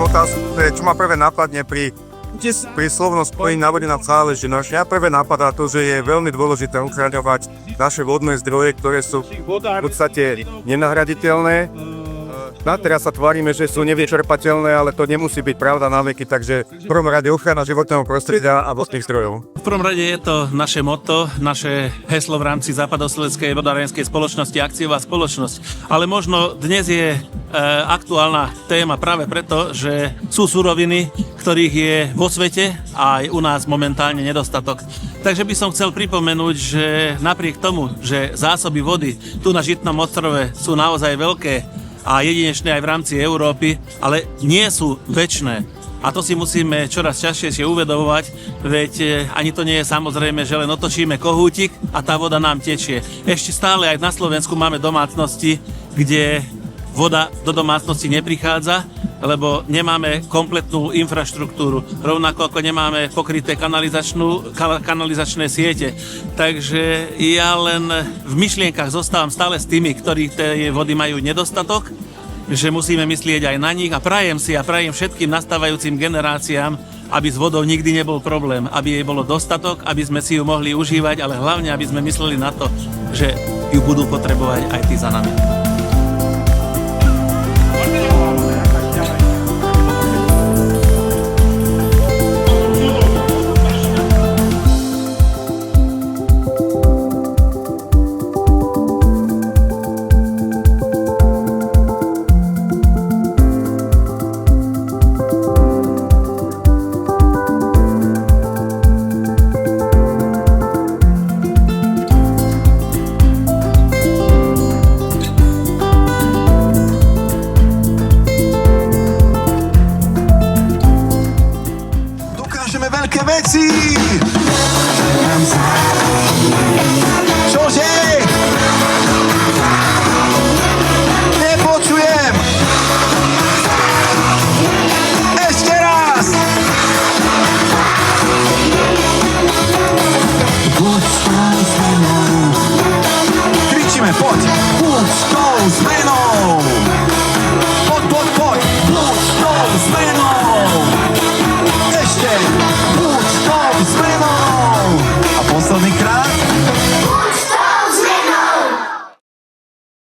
otázku, čo ma prvé napadne pri slovnom spojení na vode na záležitosť. Ja prvé napadá to, že je veľmi dôležité ochraňovať naše vodné zdroje, ktoré sú v podstate nenahraditeľné. Teraz sa tvárime, že sú nevyčerpateľné, ale to nemusí byť pravda na veky, takže v prvom rade ochrana životného prostredia a vodných zdrojov. V prvom rade je to naše motto, naše heslo v rámci Západoslovenskej vodárenskej spoločnosti, akciová spoločnosť. Ale možno dnes je aktuálna téma práve preto, že sú suroviny, ktorých je vo svete a aj u nás momentálne nedostatok. Takže by som chcel pripomenúť, že napriek tomu, že zásoby vody tu na Žitnom ostrove sú naozaj veľké, a jedinečné aj v rámci Európy, ale nie sú večné. A to si musíme čoraz častejšie uvedomovať, veď ani to nie je samozrejme, že len otočíme kohútik a tá voda nám tečie. Ešte stále aj na Slovensku máme domácnosti, kde voda do domácnosti neprichádza, lebo nemáme kompletnú infraštruktúru, rovnako ako nemáme pokryté kanalizačné siete. Takže ja len v myšlienkach zostávam stále s tými, ktorí tej vody majú nedostatok, že musíme myslieť aj na nich a prajem všetkým nastávajúcim generáciám, aby s vodou nikdy nebol problém, aby jej bolo dostatok, aby sme si ju mohli užívať, ale hlavne, aby sme mysleli na to, že ju budú potrebovať aj tí za nami.